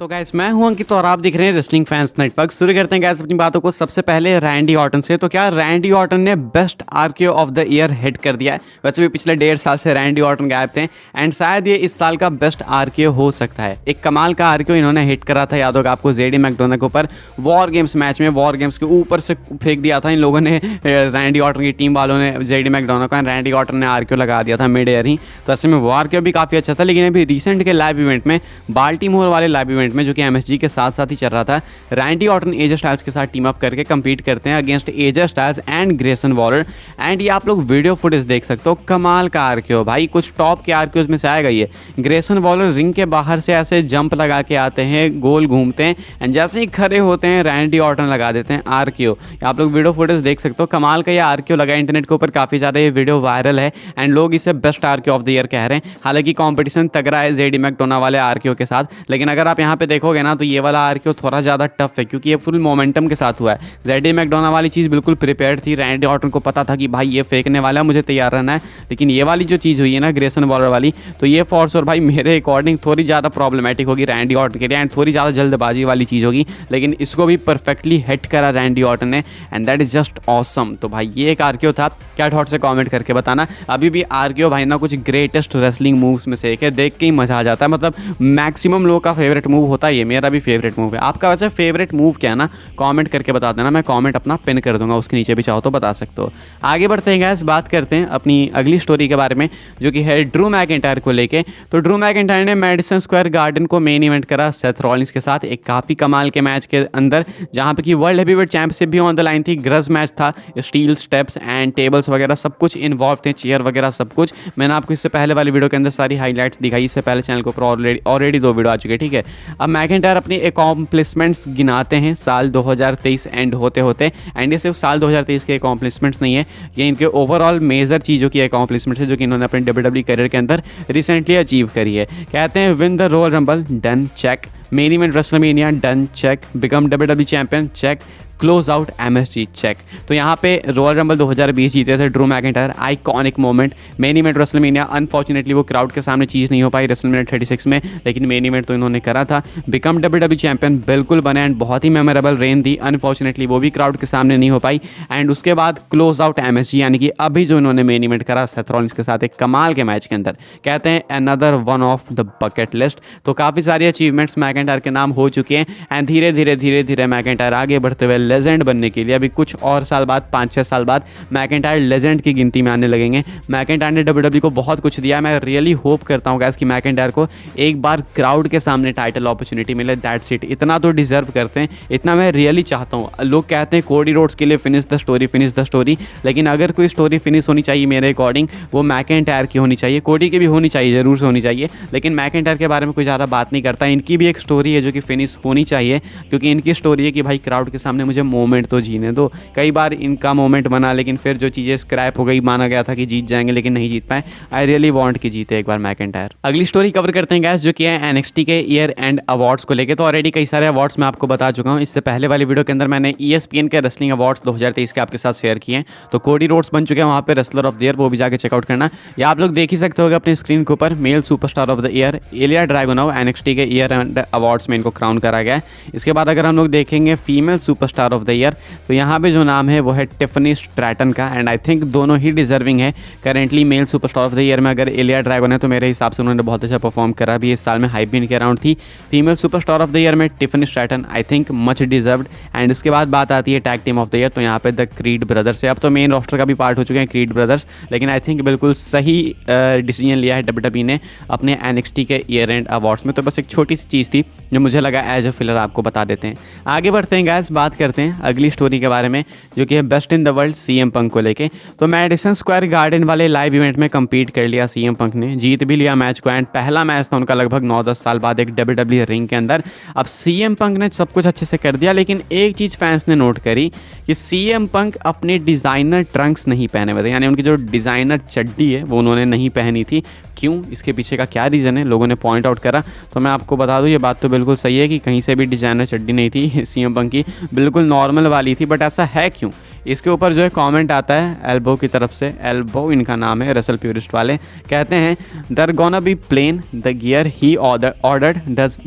तो गाइस मैं हूं अंकित और आप देख रहे हैं रेसलिंग फैंस नेटवर्क। शुरू करते हैं गाइस अपनी बातों को सबसे पहले रैंडी ऑर्टन से। तो क्या रैंडी ऑर्टन ने best RKO of the year hit कर दिया है? वैसे भी पिछले 1.5 साल से रैंडी ऑर्टन गायब थे एंड शायद ये इस साल का बेस्ट आरकेओ हो सकता है। एक कमाल का आरकेओ इन्होंने हिट करा था, याद होगा आपको, जेडी मैकडोना के ऊपर वॉर गेम्स मैच में। वॉर गेम्स के ऊपर से फेंक दिया था इन लोगों ने, रैंडी ऑर्टन की टीम वालों ने जेडी मैकडोना का, रैंडी ऑर्टन ने आरकेओ लगा दिया था मिड एयर ही। तो ऐसे में वो आरकेओ भी काफ़ी अच्छा था। लेकिन अभी रिसेंट के लाइव इवेंट में, बाल्टीमोर वाले लाइव इवेंट में, जो कि एमएसजी के साथ साथ ही चल रहा था, रैंडी ऑर्टन एजे स्टाइल्स के साथ टीम अप करके कंपीट करते हैं against AJ Styles and Grayson Waller. And ये आप लोग वीडियो फुटेज देख सकते हो, कमाल का आरकेओ भाई, कुछ टॉप के आरकेओज में से आएगा ये। ग्रेसन वॉलर रिंग के बाहर से ऐसे जंप लगा के आते हैं, गोल घूमते हैं एंड जैसे ही खड़े होते हैं रैंडी ऑर्टन लगा देते हैं आरकेओ। आप लोग वीडियो फुटेज देख सकते हो, कमाल का ये आरकेओ लगा। इंटरनेट के ऊपर काफ़ी ज़्यादा ये वीडियो वायरल है एंड लोग इसे best RKO of the year कह रहे हैं। हालांकि कॉम्पिटिशन तगड़ा है जेडी मैकडोना वाले आरकेओ के साथ, लेकिन अगर आप यहाँ पे देखोगे ना तो ये वाला आरकेओ थोड़ा ज़्यादा टफ है क्योंकि ये फुल मोमेंटम के साथ हुआ है। जेडी मैकडोना वाली चीज़ बिल्कुल प्रिपेयर्ड थी, रैंडी ऑर्टन को पता था कि भाई ये फेंकने वाला है, मुझे तैयार रहना है। लेकिन ये वाली जो चीज़ हुई है ना ग्रेसन वॉलर वाली, तो ये फॉर्स और भाई मेरे अकॉर्डिंग थोड़ी ज़्यादा प्रॉब्लमेटिक होगी रैंडी ऑर्टन के लिए एंड थोड़ी ज़्यादा जल्दबाजी वाली चीज़ होगी। लेकिन इसको भी परफेक्टली हिट करा रैंडी ऑर्टन ने and that is just awesome. तो भाई ये एक आरकेओ था, क्या थॉट से कमेंट करके बताना। अभी भी आरकेओ भाई ना कुछ ग्रेटेस्ट रेसलिंग मूव्स में से एक है, देख के ही मजा आ जाता है। मतलब मैक्सिमम लोगों का फेवरेट मूव होता है ये, मेरा भी फेवरेट मूव है। आपका वैसे फेवरेट मूव क्या है ना, कमेंट करके बता देना, मैं कमेंट अपना पिन कर दूंगा, उसके नीचे भी चाहो तो बता सकते हो। आगे बढ़ते हैं गाइस, बात करते हैं अपनी अगली स्टोरी के बारे में जो कि है ड्रू मैकिंटायर को लेके। तो ड्रू मैकिंटायर ने मैडिसन स्क्वायर गार्डन को मेन इवेंट करा सेथ रॉलिंस के साथ एक काफ़ी कमाल के मैच के अंदर, जहाँ पे कि वर्ल्ड हेवीवेट चैंपियनशिप भी ऑन द लाइन थी। ग्रज मैच था, स्टील स्टेप्स एंड टेबल्स वगैरह सब कुछ इन्वॉल्व थे, चेयर वगैरह सब कुछ। मैंने आपको इससे पहले वाली वीडियो के अंदर सारी हाईलाइट्स दिखाई, इससे पहले चैनल के ऊपर ऑलरेडी 2 वीडियो आ चुके हैं, ठीक है। अब मैकिंटायर अपनी अकॉम्प्लिशमेंट्स गिनाते हैं साल 2023 एंड होते होते, एंड ये सिर्फ साल 2023 के अकॉम्प्लिशमेंट्स नहीं है, ये इनके ओवरऑल मेजर चीज़ों की अकॉम्प्लिशमेंट्स है जो कि इन्होंने अपने WWE करियर के अंदर रिसेंटली अचीव करी है। कहते हैं win the Royal Rumble, done, check. Main event WrestleMania, done, check. Become WWE champion, check. Close out MSG, check. तो यहाँ पे रॉयल रंबल 2020 जीते थे Drew McIntyre, iconic moment. Main event WrestleMania, unfortunately वो क्राउड के सामने चीज़ नहीं हो पाई रेसलमेनिया 36 में, लेकिन मेन इवेंट तो इन्होंने करा था। बिकम WWE चैंपियन बिल्कुल बने एंड बहुत ही मेमोरेबल रेन दी, अनफॉर्चुनेटली वो भी क्राउड के सामने नहीं हो पाई। एंड उसके बाद क्लोज आउट MSG, यानी कि अभी जो इन्होंने मेन इवेंट करा सेथ रॉलिंस के साथ एक कमाल के मैच के अंदर, कहते हैं another one of the bucket list. तो काफ़ी सारी अचीवमेंट्स मैकिंटायर के नाम हो चुके हैं एंड धीरे धीरे मैकिंटायर आगे बढ़ते हुए लेजेंड बनने के लिए अभी कुछ और साल बाद, 5-6 साल बाद मैकिंटायर लेजेंड की गिनती में आने लगेंगे। मैकिंटायर ने WWE को बहुत कुछ दिया है। मैं रियली होप करता हूँ गाइस कि मैकिंटायर को एक बार क्राउड के सामने टाइटल अपॉर्चुनिटी मिले, दैट्स इट। इतना तो डिजर्व करते हैं, इतना मैं रियली चाहता हूँ। लोग कहते हैं कोडी रोड्स के लिए फिनिश द स्टोरी, लेकिन अगर कोई स्टोरी फिनिश होनी चाहिए मेरे अकॉर्डिंग, वो मैकिंटायर की होनी चाहिए। कोडी की भी होनी चाहिए, जरूर से होनी चाहिए, लेकिन मैकिंटायर के बारे में कोई ज़्यादा बात नहीं करता। इनकी भी एक स्टोरी है जो कि फिनिश होनी चाहिए, क्योंकि इनकी स्टोरी है कि भाई क्राउड के सामने मुझे मोमेंट तो जीने दो। कई बार इनका मोमेंट बना, लेकिन फिर जो चीज़ें स्क्रैप हो गई, माना गया था कि जीत जाएंगे लेकिन नहीं जीत पाए। आई रियली वांट कि जीते एक बार मैकिंटायर। अगली स्टोरी कवर करते हैं गाइस जो कि है NXT के ईयर एंड अवार्ड्स को लेके। तो ऑलरेडी कई सारे अवार्ड्स मैं आपको बता चुका हूँ, इससे पहले वाली वीडियो के अंदर मैंने ESPN के रेसलिंग अवार्ड्स 2023 के आपके साथ शेयर किए हैं। तो कोडी रोड्स बन चुके हैं वहाँ पे रेसलर ऑफ द ईयर, वो भी जाके चेकआउट करना। या आप लोग देख ही सकते हो अपनी स्क्रीन के ऊपर, male superstar of the year Ilja Dragunov NXT के ईयर एंड अवार्ड्स में इनको क्राउन करा गया है। इसके बाद अगर हम लोग देखेंगे female superstar of the year, तो यहाँ पे जो नाम है वो है टिफनी स्ट्रैटन का, एंड आई थिंक दोनों ही डिजर्विंग है। Currently male superstar of the year में अगर इलिया ड्रैगन है तो मेरे हिसाब से उन्होंने बहुत अच्छा परफॉर्म करा भी, इस साल में हाइप भी इनके अराउंड थी। Female superstar of the year में Tiffany Stratton, I think much deserved. And इसके बाद बात आती है tag team of the year, तो यहाँ पे द क्रीड ब्रदर्स है। अब तो मेन रोस्टर का भी पार्ट हो चुके हैं क्रीड ब्रदर्स, लेकिन आई थिंक बिल्कुल सही डिसीजन लिया है WWE ने अपने NXT के ईयर एंड अवार्ड्स में। तो बस एक छोटी सी चीज़ थी जो मुझे लगा एज अ फिलर आपको बता देते हैं। आगे बढ़ते हैं गाइस, बात करते हैं अगली स्टोरी के बारे में जो कि है best in the world CM पंक को लेके। तो मैडिसन स्क्वायर गार्डन वाले लाइव इवेंट में compete कर लिया CM पंक ने, जीत भी लिया मैच को एंड पहला मैच था उनका लगभग 9-10 साल बाद एक WWE रिंग के अंदर। अब CM पंक ने सब कुछ अच्छे से कर दिया, लेकिन एक चीज़ फैंस ने नोट करी कि CM पंक अपने डिज़ाइनर ट्रंक्स नहीं पहने हुए थे, यानी उनकी जो डिज़ाइनर चड्डी है वो उन्होंने नहीं पहनी थी। क्यों, इसके पीछे का क्या रीज़न है, लोगों ने पॉइंट आउट करा। तो मैं आपको बता दूं, ये बात तो बिल्कुल सही है कि कहीं से भी डिज़ाइनर चड्डी नहीं थी CM पंक की, बिल्कुल नॉर्मल वाली थी। बट ऐसा है क्यों? इसके ऊपर जो है कमेंट आता है एल्बो की तरफ से, एल्बो इनका नाम है, रसल प्यूरिस्ट वाले कहते हैं they're gonna be plain, the gear he ordered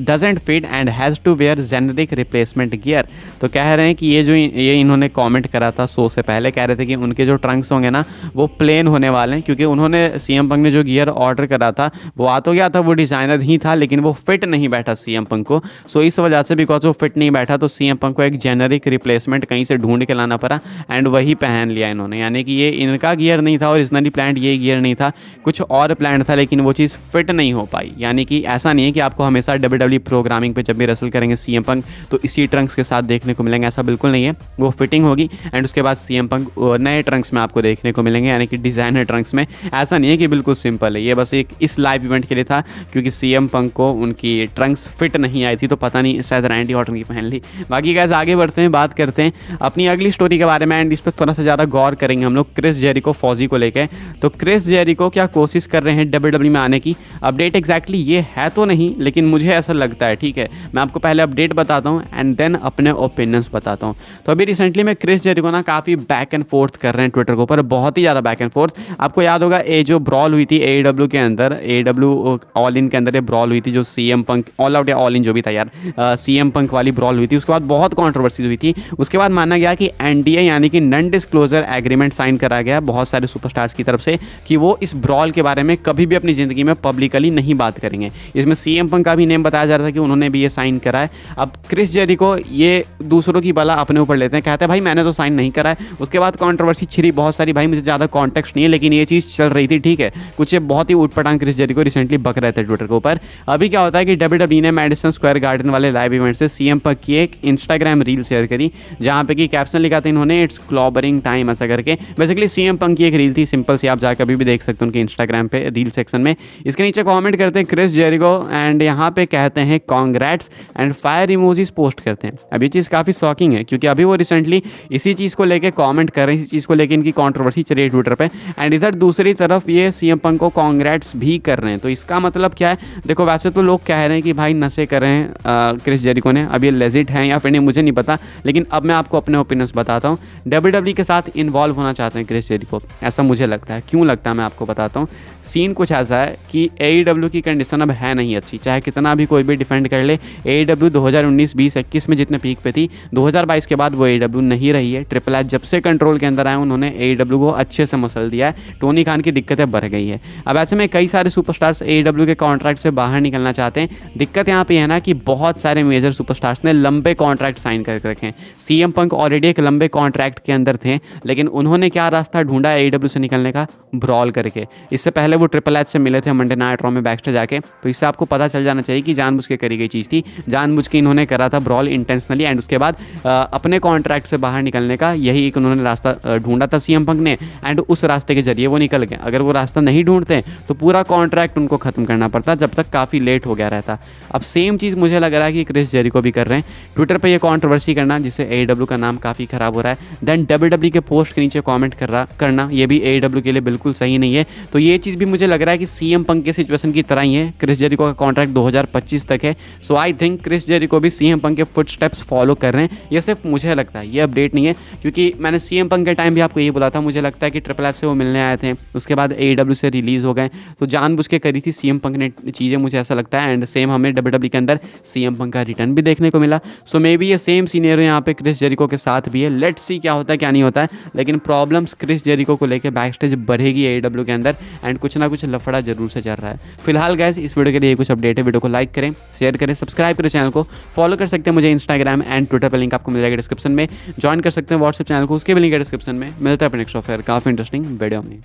doesn't fit and has to wear generic replacement gear. तो कह रहे हैं कि ये इन्होंने कमेंट करा था शो से पहले, कह रहे थे कि उनके जो ट्रंक्स होंगे ना वो प्लेन होने वाले हैं, क्योंकि उन्होंने सीएम पंक ने जो गियर ऑर्डर करा था वो आ तो गया था, वो डिज़ाइनर ही था, लेकिन वो फिट नहीं बैठा सीएम पंक को। सो इस वजह से बिकॉज वो फिट नहीं बैठा तो सीएम पंक को एक जेनरिक रिप्लेसमेंट कहीं से ढूंढ के लाना पड़ा एंड वही पहन लिया इन्होंने। यानी कि ये इनका गियर नहीं था, ओरिजिनली प्लान ये गियर नहीं था, कुछ और प्लान था, लेकिन वो चीज़ फिट नहीं हो पाई। यानी कि ऐसा नहीं है कि आपको हमेशा WWE प्रोग्रामिंग पे जब भी रसल करेंगे सीएम पंक तो इसी ट्रंक्स के साथ देखने को मिलेंगे, ऐसा बिल्कुल नहीं है। वो फिटिंग होगी एंड उसके बाद सीएम पंक नए ट्रंक्स में आपको देखने को मिलेंगे, यानी कि डिज़ाइनर ट्रंक्स में। ऐसा नहीं है कि बिल्कुल सिंपल है, ये बस एक इस लाइव इवेंट के लिए था, क्योंकि सीएम पंक को उनकी ट्रंक्स फिट नहीं आई थी, तो पता नहीं शायद रैंडी ऑर्टन की पहन ली। बाकी गाइस आगे बढ़ते हैं, बात करते हैं अपनी अगली स्टोरी के बारे में एंड इस पर थोड़ा सा ज़्यादा गौर करेंगे हम लोग क्रिस जेरिको फौजी को लेकर। तो क्रिस जेरिको क्या कोशिश कर रहे हैं WWE में आने की? अपडेट एग्जैक्टली ये है तो नहीं, लेकिन मुझे ऐसा लगता है, ठीक है। मैं आपको पहले अपडेट बताता हूँ एंड देन अपने ओपिनियंस बताता हूँ। तो अभी रिसेंटली में क्रिस जेरिको ना काफ़ी बैक एंड फोर्थ कर रहे हैं ट्विटर के ऊपर, बहुत ही ज़्यादा बैक एंड फोर्थ। आपको याद होगा ये जो ब्रॉल हुई थी AEW के अंदर, AEW ऑल इन के अंदर ये ब्रॉल हुई थी, जो सीएम पंक ऑल आउट या ऑल इन जो भी था यार, सीएम पंक वाली ब्रॉल हुई थी। उसके बाद बहुत कॉन्ट्रोवर्सी हुई थी। उसके बाद माना गया कि NDA यानी कि नॉन डिस्क्लोजर एग्रीमेंट साइन करा गया बहुत सारे सुपरस्टार्स की तरफ से कि वो इस ब्रॉल के बारे में कभी भी अपनी ज़िंदगी में पब्लिकली नहीं बात करेंगे। इसमें सीएम पंक का भी नेम बताया जा रहा था कि उन्होंने भी ये साइन करा है। अब क्रिस जेरिको ये दूसरों की बला अपने ऊपर लेते हैं, कहते हैं भाई मैंने तो साइन नहीं करा है। उसके बाद कॉन्ट्रोवर्सी छिड़ी बहुत सारी, भाई मुझे ज़्यादा कॉन्टेक्स्ट नहीं है, लेकिन ये चीज़ चल रही थी, ठीक है। कुछ ये बहुत ही उटपटांग क्रिस जेरिको रिसेंटली बक रहे थे ट्विटर के ऊपर। अभी क्या होता है कि WWE ने मैडिसन स्क्वायर गार्डन वाले लाइव इवेंट से सीएम पंक की एक इंस्टाग्राम रील शेयर करी, जहाँ पे कि कैप्शन लिखा था इन्होंने इट्स क्लॉबरिंग टाइम ऐसा करके। बेसिकली सीएम पंक की एक रील थी, सिंपल सी, आप जाकर अभी भी देख सकते हैं उनके इंस्टाग्राम पे रील सेक्शन में। इसके नीचे कमेंट करते हैं क्रिस जेरिको एंड यहाँ पे कहते हैं congrats and fire emojis post करते हैं। अब ये चीज़ काफ़ी शॉकिंग है, क्योंकि अभी वो रिसेंटली इसी चीज़ को लेकर कमेंट कर रहे हैं, इसी चीज़ को लेकर इनकी कॉन्ट्रोवर्सी चल रही है ट्विटर पे एंड इधर दूसरी तरफ ये सीएम पंक को कॉन्ग्रेट्स भी कर रहे हैं। तो इसका मतलब क्या है? देखो वैसे तो लोग कह रहे हैं कि भाई नशे कर रहे हैं क्रिस जेरिको ने, अब ये लेजिट है या फिर नहीं मुझे नहीं पता, लेकिन अब मैं आपको अपने ओपिनियंस बताता हूँ। WWE के साथ इन्वॉल्व होना चाहते हैं क्रिस जेरिको, ऐसा मुझे लगता है। क्यों लगता है मैं आपको बताता हूँ। सीन कुछ ऐसा है कि AEW की कंडीशन अब है नहीं अच्छी, चाहे कितना भी कोई भी डिफेंड कर ले। AEW 2019, 20, 21 में जितने पीक पे थी, 2022 के बाद वो AEW नहीं रही है। ट्रिपल एच जब से कंट्रोल के अंदर आए उन्होंने AEW को अच्छे से मसल दिया है, टोनी खान की दिक्कतें बढ़ गई है। अब ऐसे में कई सारे सुपरस्टार्स AEW के कॉन्ट्रैक्ट से बाहर निकलना चाहते हैं। दिक्कत यहाँ पे है ना कि बहुत सारे मेजर सुपरस्टार्स ने लंबे कॉन्ट्रैक्ट साइन करके रखे हैं। सीएम पंक ऑलरेडी एक लंबे कॉन्ट्रैक्ट के अंदर थे, लेकिन उन्होंने क्या रास्ता ढूंढा AEW से निकलने का? ब्रॉल करके। इससे पहले वो ट्रिपल एच से मिले थे मंडे नाइट रॉ में बैकस्टेज जाके, तो इससे आपको पता चल जाना चाहिए कि जानबूझ के करी गई चीज़ थी, जानबूझ के इन्होंने करा था ब्रॉल इंटेंशनली एंड उसके बाद अपने कॉन्ट्रैक्ट से बाहर निकलने का यही एक उन्होंने रास्ता ढूंढा था सीएम पंक ने एंड उस रास्ते के जरिए वो निकल गए। अगर वो रास्ता नहीं ढूंढते तो पूरा कॉन्ट्रैक्ट उनको खत्म करना पड़ता, जब तक काफ़ी लेट हो गया रहता। अब सेम चीज़ मुझे लग रहा है कि क्रिस जेरिको भी कर रहे हैं, ट्विटर पर ये कॉन्ट्रोवर्सी करना जिससे AEW का नाम काफ़ी ख़राब हो रहा है, देन WWE के पोस्ट के नीचे कॉमेंट करना ये भी AEW के लिए बिल्कुल सही नहीं है। तो ये चीज़ भी मुझे लग रहा है कि सीएम पंक के सिचुएशन की तरह ही है। क्रिस जेरिको का कॉन्ट्रैक्ट 2025 तक है, सो आई थिंक क्रिस जेरिको भी सीएम पंक के फुटस्टेप्स फॉलो कर रहे हैं। ये सिर्फ मुझे लगता है, ये अपडेट नहीं है, क्योंकि मैंने सीएम पंक के टाइम भी आपको ये बोला था, मुझे लगता है कि ट्रिपल एच से वो मिलने आए थे, उसके बाद AEW से रिलीज़ हो गए, तो जानबूझ के करी थी सीएम पंक ने चीज़ें, मुझे ऐसा लगता है। एंड सेम हमें WWE के अंदर सीएम पंक का रिटर्न भी देखने को मिला। सो मे बी ये सेम सीनियरियो यहाँ पे क्रिस जेरिको के साथ भी है। लेट्स सी क्या होता है क्या नहीं होता है, लेकिन प्रॉब्लम्स क्रिस जेरिको को लेकर बैक स्टेज बढ़ेगी AEW के अंदर एंड कुछ ना कुछ लफड़ा जरूर से चल रहा है। फिलहाल गाइस इस वीडियो के लिए कुछ अपडेट है, वीडियो को लाइक करें, शेयर करें, सब्सक्राइब करें, चैनल को फॉलो कर सकते हैं मुझे इंस्टाग्राम एंड ट्विटर पर, लिंक आपको मिल जाएगा डिस्क्रिप्शन में। ज्वाइन कर सकते हैं व्हाट्सएप चैनल को, उसके भी लिंक है डिस्क्रिप्शन में। मिलता है अपने नेक्स्ट ऑफर काफ़ी इंटरेस्टिंग वीडियो में।